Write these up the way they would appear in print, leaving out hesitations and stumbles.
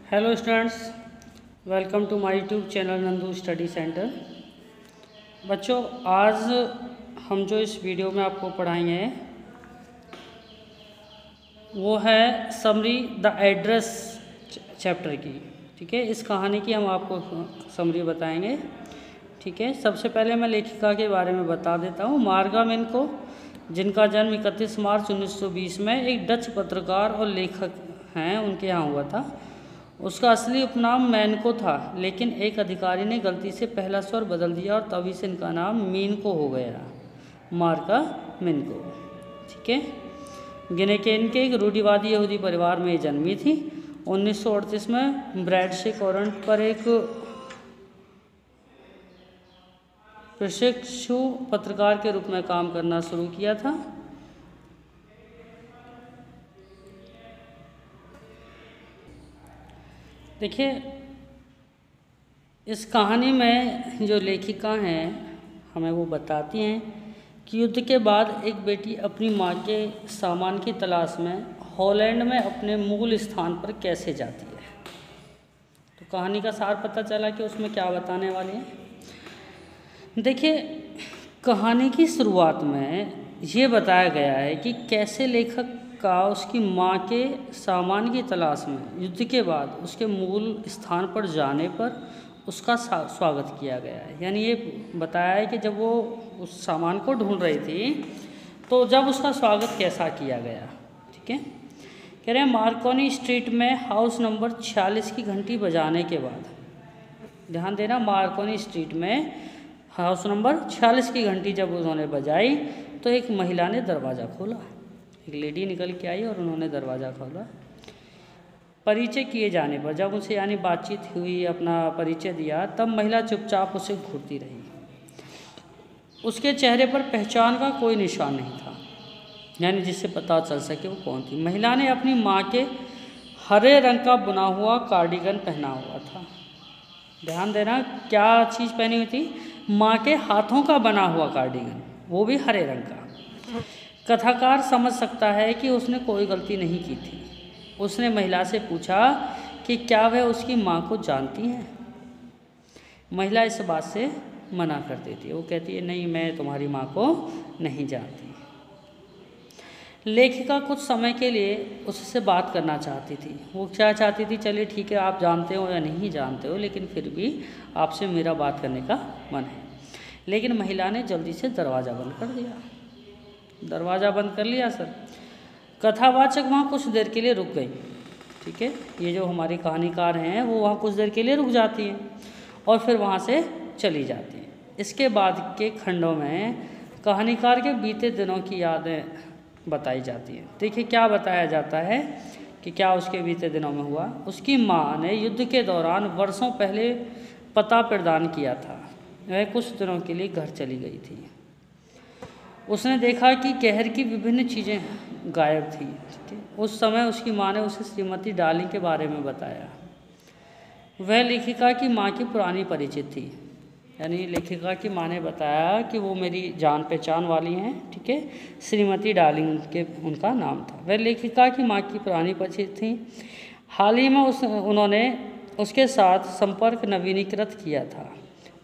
Hello students, welcome to my YouTube channel Nandu study centre. बच्चों, आज हम जो इस वीडियो में आपको पढ़ाएंगे वो है समरी द एड्रेस चैप्टर की। ठीक है, इस कहानी की हम आपको समरी बताएंगे। ठीक है, सबसे पहले मैं लेखिका के बारे में बता देता हूँ। मार्गा मिनको, जिनका जन्म 31 मार्च 1920 में एक डच पत्रकार और लेखक हैं, उनके यहाँ हुआ था। उसका असली उपनाम मैनको था, लेकिन एक अधिकारी ने गलती से पहला स्वर बदल दिया और तभी से इनका नाम मीनको हो गया, मार्गा मिनको। ठीक है, गिनेकेन के एक रूढ़िवादी यहूदी परिवार में जन्मी थी। 1938 में ब्रैडशे कॉरेंट पर एक प्रशिक्षु पत्रकार के रूप में काम करना शुरू किया था। देखिए, इस कहानी में जो लेखिका हैं हमें वो बताती हैं कि युद्ध के बाद एक बेटी अपनी माँ के सामान की तलाश में हॉलैंड में अपने मूल स्थान पर कैसे जाती है। तो कहानी का सार पता चला कि उसमें क्या बताने वाले हैं। देखिए, कहानी की शुरुआत में ये बताया गया है कि कैसे लेखक का उसकी माँ के सामान की तलाश में युद्ध के बाद उसके मूल स्थान पर जाने पर उसका स्वागत किया गया है। यानी ये बताया है कि जब वो उस सामान को ढूंढ रही थी तो जब उसका स्वागत कैसा किया गया। ठीक है, कह रहे हैं मार्कोनी स्ट्रीट में हाउस नंबर 46 की घंटी बजाने के बाद, ध्यान देना, मार्कोनी स्ट्रीट में हाउस नंबर 46 की घंटी जब उन्होंने बजाई तो एक महिला ने दरवाज़ा खोला। एक लेडी निकल के आई और उन्होंने दरवाज़ा खोला। परिचय किए जाने पर, जब उनसे यानी बातचीत हुई, अपना परिचय दिया, तब महिला चुपचाप उसे घूरती रही। उसके चेहरे पर पहचान का कोई निशान नहीं था, यानी जिससे पता चल सके वो कौन थी। महिला ने अपनी माँ के हरे रंग का बुना हुआ कार्डिगन पहना हुआ था। ध्यान देना, क्या चीज़ पहनी हुई थी? माँ के हाथों का बना हुआ कार्डिगन, वो भी हरे रंग का। कथाकार समझ सकता है कि उसने कोई गलती नहीं की थी। उसने महिला से पूछा कि क्या वह उसकी माँ को जानती है। महिला इस बात से मना कर देती है। वो कहती है, नहीं, मैं तुम्हारी माँ को नहीं जानती। लेखिका कुछ समय के लिए उससे बात करना चाहती थी। वो क्या चाहती थी? चलिए ठीक है, आप जानते हो या नहीं जानते हो, लेकिन फिर भी आपसे मेरा बात करने का मन है। लेकिन महिला ने जल्दी से दरवाज़ा बंद कर दिया। दरवाज़ा बंद कर लिया सर। कथावाचक वहाँ कुछ देर के लिए रुक गई। ठीक है, ये जो हमारी कहानीकार हैं वो वहाँ कुछ देर के लिए रुक जाती हैं और फिर वहाँ से चली जाती हैं। इसके बाद के खंडों में कहानीकार के बीते दिनों की यादें बताई जाती हैं। देखिए, क्या बताया जाता है कि क्या उसके बीते दिनों में हुआ। उसकी माँ ने युद्ध के दौरान वर्षों पहले पता प्रदान किया था। वह कुछ दिनों के लिए घर चली गई थी। उसने देखा कि कहर की विभिन्न चीज़ें गायब थी। ठीक है, उस समय उसकी माँ ने उसे श्रीमती डार्लिंग के बारे में बताया। वह लेखिका की माँ की पुरानी परिचित थी, यानी लेखिका की माँ ने बताया कि वो मेरी जान पहचान वाली हैं। ठीक है, श्रीमती डार्लिंग के उनका नाम था। वह लेखिका की माँ की पुरानी परिचित थी। हाल ही में उन्होंने उसके साथ संपर्क नवीनीकृत किया था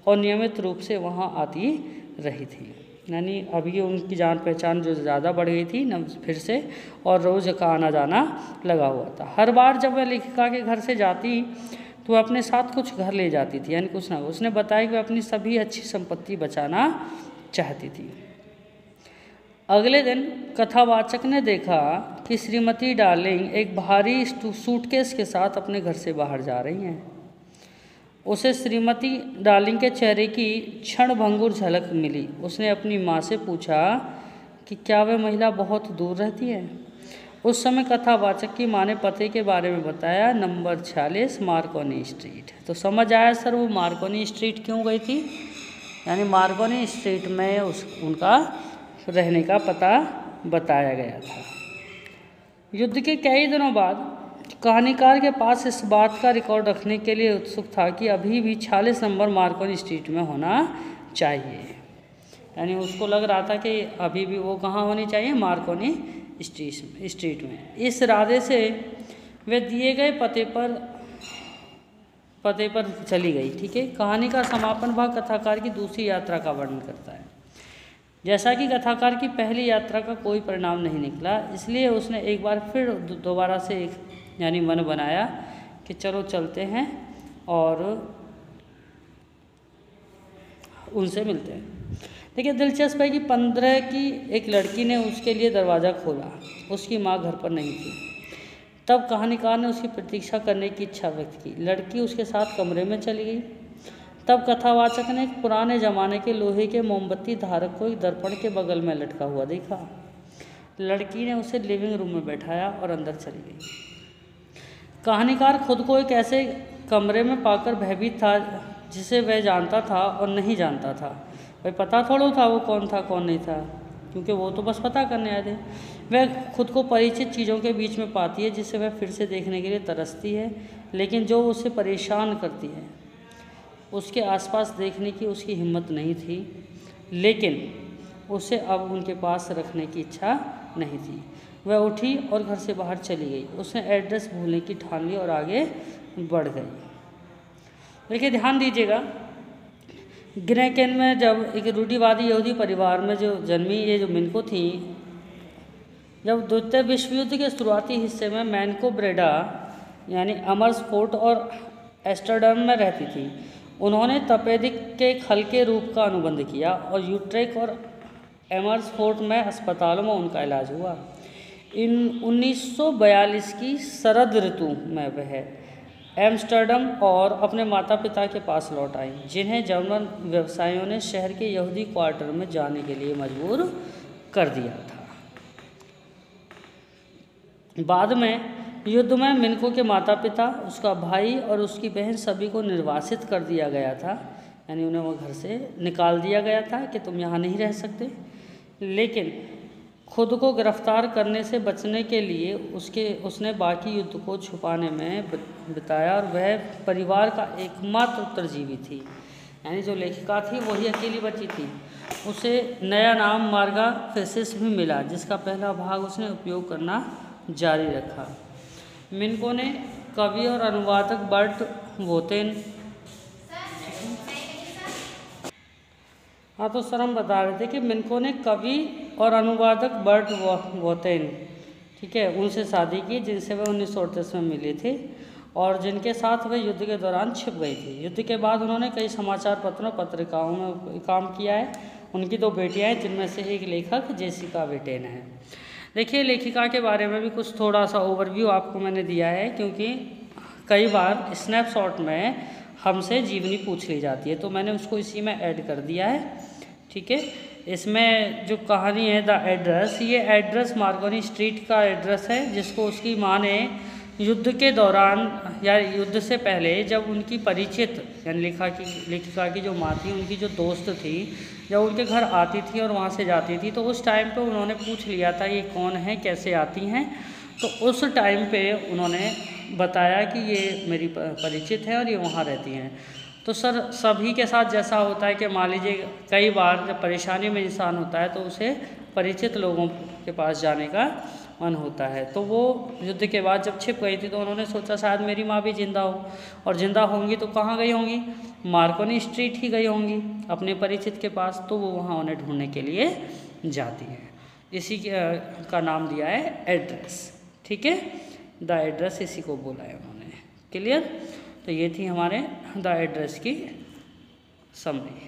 और नियमित रूप से वहाँ आती रही थी। यानी अभी उनकी जान पहचान जो ज़्यादा बढ़ गई थी न फिर से, और रोज़ का आना जाना लगा हुआ था। हर बार जब वह लेखिका के घर से जाती तो वह अपने साथ कुछ घर ले जाती थी, यानी कुछ ना। उसने बताया कि वह अपनी सभी अच्छी संपत्ति बचाना चाहती थी। अगले दिन कथावाचक ने देखा कि श्रीमती डार्लिंग एक भारी सूटकेस के साथ अपने घर से बाहर जा रही हैं। उसे श्रीमती डार्लिंग के चेहरे की क्षणभंगुर झलक मिली। उसने अपनी माँ से पूछा कि क्या वह महिला बहुत दूर रहती है। उस समय कथावाचक की माँ ने पते के बारे में बताया, नंबर 46 मार्कोनी स्ट्रीट। तो समझ आया सर वो मार्कोनी स्ट्रीट क्यों गई थी। यानी मार्कोनी स्ट्रीट में उनका रहने का पता बताया गया था। युद्ध के कई दिनों बाद कहानीकार के पास इस बात का रिकॉर्ड रखने के लिए उत्सुक था कि अभी भी 46 नंबर मार्कोनी स्ट्रीट में होना चाहिए। यानी उसको लग रहा था कि अभी भी वो कहाँ होनी चाहिए, मार्कोनी स्ट्रीट में। इस इरादे से वे दिए गए पते पर पते पर चली गई। ठीक है, कहानी का समापन भाग कथाकार की दूसरी यात्रा का वर्णन करता है। जैसा कि कथाकार की पहली यात्रा का कोई परिणाम नहीं निकला, इसलिए उसने एक बार फिर दोबारा से एक यानी मन बनाया कि चलो चलते हैं और उनसे मिलते हैं। देखिए, दिलचस्प है कि 15 की एक लड़की ने उसके लिए दरवाज़ा खोला। उसकी माँ घर पर नहीं थी। तब कहानीकार ने उसकी प्रतीक्षा करने की इच्छा व्यक्त की। लड़की उसके साथ कमरे में चली गई। तब कथावाचक ने एक पुराने ज़माने के लोहे के मोमबत्ती धारक को एक दर्पण के बगल में लटका हुआ देखा। लड़की ने उसे लिविंग रूम में बैठाया और अंदर चली गई। कहानीकार खुद को एक ऐसे कमरे में पाकर भयभीत था जिसे वह जानता था और नहीं जानता था। भाई पता थोड़ा था वो कौन था कौन नहीं था, क्योंकि वो तो बस पता करने आए थे। वह खुद को परिचित चीज़ों के बीच में पाती है जिसे वह फिर से देखने के लिए तरसती है, लेकिन जो उसे परेशान करती है। उसके आसपास देखने की उसकी हिम्मत नहीं थी, लेकिन उसे अब उनके पास रखने की इच्छा नहीं थी। वह उठी और घर से बाहर चली गई। उसने एड्रेस भूलने की ठान ली और आगे बढ़ गई। देखिए, ध्यान दीजिएगा, ग्रेकेन में जब एक रूढ़िवादी यहूदी परिवार में जो जन्मी ये जो मिनको थी, जब द्वितीय विश्व युद्ध के शुरुआती हिस्से में मैनको ब्रेडा यानी अमर्सफोर्ट और एस्टरडम में रहती थी। उन्होंने तपेदिक के एक हल्के रूप का अनुबंध किया और यूट्रेक और एमर्सफोर्ट में अस्पतालों में उनका इलाज हुआ। इन 1942 की शरद ऋतु में वह एम्स्टर्डम और अपने माता पिता के पास लौट आई, जिन्हें जर्मन व्यवसायियों ने शहर के यहूदी क्वार्टर में जाने के लिए मजबूर कर दिया था। बाद में युद्ध में मिनको के माता पिता, उसका भाई और उसकी बहन सभी को निर्वासित कर दिया गया था, यानी उन्हें वो घर से निकाल दिया गया था कि तुम यहाँ नहीं रह सकते। लेकिन खुद को गिरफ्तार करने से बचने के लिए उसने बाकी युद्ध को छुपाने में बिताया और वह परिवार का एकमात्र उत्तरजीवी थी, यानी जो लेखिका थी वही अकेली बची थी। उसे नया नाम मार्गा फेसिस भी मिला, जिसका पहला भाग उसने उपयोग करना जारी रखा। मिनको ने कवि और अनुवादक बर्ट वोतेन, हाँ तो सर हम बता रहे थे कि मिनको ने कवि और अनुवादक बर्ट वोतेन, ठीक है, उनसे शादी की, जिनसे वह 1938 में मिली थी और जिनके साथ वह युद्ध के दौरान छिप गई थी। युद्ध के बाद उन्होंने कई समाचार पत्रों पत्रिकाओं में काम किया है। उनकी 2 बेटियां हैं, जिनमें से एक लेखक जेसिका वेटेन है। देखिए, लेखिका के बारे में भी कुछ थोड़ा सा ओवरव्यू आपको मैंने दिया है, क्योंकि कई बार स्नैपशॉट में हमसे जीवनी पूछ ली जाती है, तो मैंने उसको इसी में ऐड कर दिया है। ठीक है, इसमें जो कहानी है द एड्रेस, ये एड्रेस मार्कोनी स्ट्रीट का एड्रेस है, जिसको उसकी माँ ने युद्ध के दौरान या युद्ध से पहले जब उनकी परिचित यानी लेखिका की जो माँ थी, उनकी जो दोस्त थी, जब उनके घर आती थी और वहाँ से जाती थी, तो उस टाइम पे उन्होंने पूछ लिया था ये कौन है, कैसे आती हैं। तो उस टाइम पे उन्होंने बताया कि ये मेरी परिचित है और ये वहाँ रहती हैं। तो सर सभी के साथ जैसा होता है कि मान लीजिए कई बार जब परेशानी में इंसान होता है तो उसे परिचित लोगों के पास जाने का मन होता है। तो वो युद्ध के बाद जब छिप गई थी तो उन्होंने सोचा शायद मेरी माँ भी जिंदा हो, और ज़िंदा होंगी तो कहाँ गई होंगी, मार्कोनी स्ट्रीट ही गई होंगी अपने परिचित के पास। तो वो वहाँ उन्हें ढूंढने के लिए जाती हैं। इसी का नाम दिया है एड्रेस। ठीक है, द एड्रेस इसी को बोला है उन्होंने। क्लियर? तो ये थी हमारे द एड्रेस की समरी।